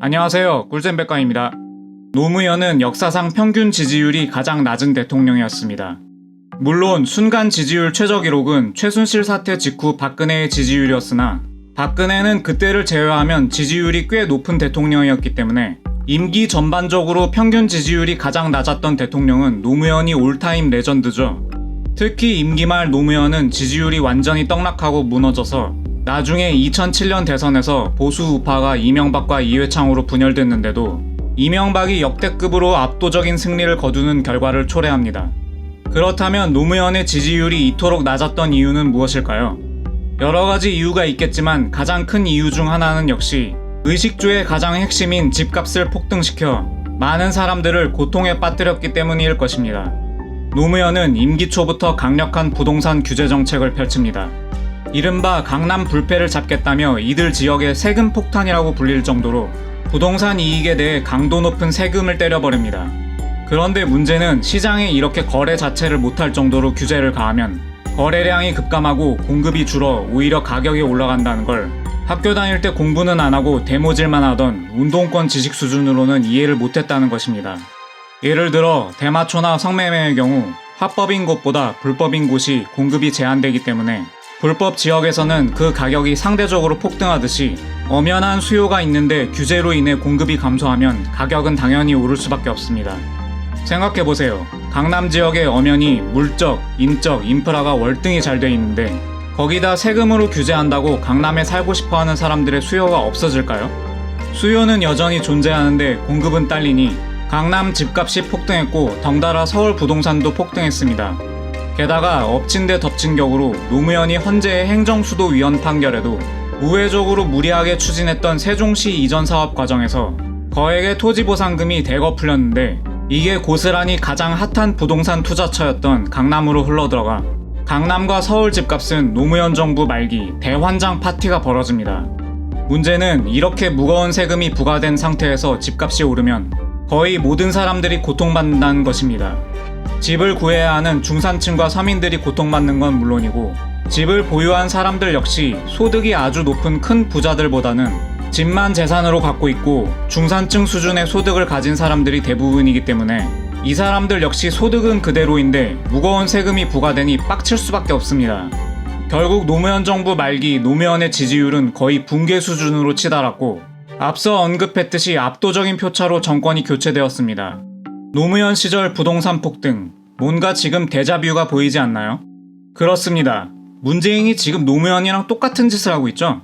안녕하세요. 꿀잼백과입니다. 노무현은 역사상 평균 지지율이 가장 낮은 대통령이었습니다. 물론 순간 지지율 최저 기록은 최순실 사태 직후 박근혜의 지지율이었으나 박근혜는 그때를 제외하면 지지율이 꽤 높은 대통령이었기 때문에 임기 전반적으로 평균 지지율이 가장 낮았던 대통령은 노무현이 올타임 레전드죠. 특히 임기 말 노무현은 지지율이 완전히 떡락하고 무너져서 나중에 2007년 대선에서 보수 우파가 이명박과 이회창으로 분열됐는데도 이명박이 역대급으로 압도적인 승리를 거두는 결과를 초래합니다. 그렇다면 노무현의 지지율이 이토록 낮았던 이유는 무엇일까요? 여러 가지 이유가 있겠지만 가장 큰 이유 중 하나는 역시 의식주의 가장 핵심인 집값을 폭등시켜 많은 사람들을 고통에 빠뜨렸기 때문일 것입니다. 노무현은 임기 초부터 강력한 부동산 규제 정책을 펼칩니다. 이른바 강남 불패를 잡겠다며 이들 지역의 세금 폭탄이라고 불릴 정도로 부동산 이익에 대해 강도 높은 세금을 때려버립니다. 그런데 문제는 시장에 이렇게 거래 자체를 못할 정도로 규제를 가하면 거래량이 급감하고 공급이 줄어 오히려 가격이 올라간다는 걸 학교 다닐 때 공부는 안 하고 대모질만 하던 운동권 지식 수준으로는 이해를 못했다는 것입니다. 예를 들어 대마초나 성매매의 경우 합법인 곳보다 불법인 곳이 공급이 제한되기 때문에 불법 지역에서는 그 가격이 상대적으로 폭등하듯이 엄연한 수요가 있는데 규제로 인해 공급이 감소하면 가격은 당연히 오를 수밖에 없습니다. 생각해보세요. 강남 지역에 엄연히 물적, 인적, 인프라가 월등히 잘 돼 있는데 거기다 세금으로 규제한다고 강남에 살고 싶어하는 사람들의 수요가 없어질까요? 수요는 여전히 존재하는데 공급은 딸리니 강남 집값이 폭등했고 덩달아 서울 부동산도 폭등했습니다. 게다가 엎친 데 덮친 격으로 노무현이 헌재의 행정수도위원 판결에도 우회적으로 무리하게 추진했던 세종시 이전 사업 과정에서 거액의 토지보상금이 대거 풀렸는데 이게 고스란히 가장 핫한 부동산 투자처였던 강남으로 흘러들어가 강남과 서울 집값은 노무현 정부 말기 대환장 파티가 벌어집니다. 문제는 이렇게 무거운 세금이 부과된 상태에서 집값이 오르면 거의 모든 사람들이 고통받는다는 것입니다. 집을 구해야 하는 중산층과 서민들이 고통받는 건 물론이고 집을 보유한 사람들 역시 소득이 아주 높은 큰 부자들보다는 집만 재산으로 갖고 있고 중산층 수준의 소득을 가진 사람들이 대부분이기 때문에 이 사람들 역시 소득은 그대로인데 무거운 세금이 부과되니 빡칠 수밖에 없습니다. 결국 노무현 정부 말기 노무현의 지지율은 거의 붕괴 수준으로 치달았고 앞서 언급했듯이 압도적인 표차로 정권이 교체되었습니다. 노무현 시절 부동산 폭등, 뭔가 지금 데자뷰가 보이지 않나요? 그렇습니다. 문재인이 지금 노무현이랑 똑같은 짓을 하고 있죠?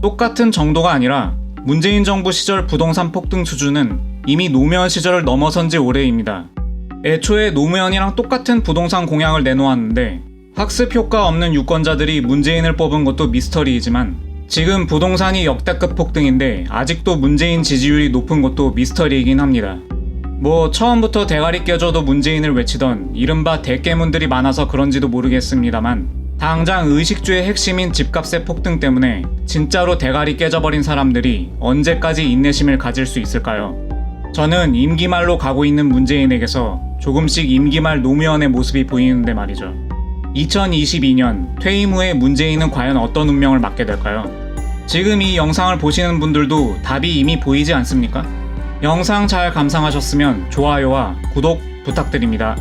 똑같은 정도가 아니라 문재인 정부 시절 부동산 폭등 수준은 이미 노무현 시절을 넘어선 지 오래입니다. 애초에 노무현이랑 똑같은 부동산 공약을 내놓았는데 학습 효과 없는 유권자들이 문재인을 뽑은 것도 미스터리이지만 지금 부동산이 역대급 폭등인데 아직도 문재인 지지율이 높은 것도 미스터리이긴 합니다. 처음부터 대가리 깨져도 문재인을 외치던 이른바 대깨문들이 많아서 그런지도 모르겠습니다만 당장 의식주의 핵심인 집값의 폭등 때문에 진짜로 대가리 깨져버린 사람들이 언제까지 인내심을 가질 수 있을까요? 저는 임기 말로 가고 있는 문재인에게서 조금씩 임기 말 노무현의 모습이 보이는데 말이죠. 2022년 퇴임 후에 문재인은 과연 어떤 운명을 맞게 될까요? 지금 이 영상을 보시는 분들도 답이 이미 보이지 않습니까? 영상 잘 감상하셨으면 좋아요와 구독 부탁드립니다.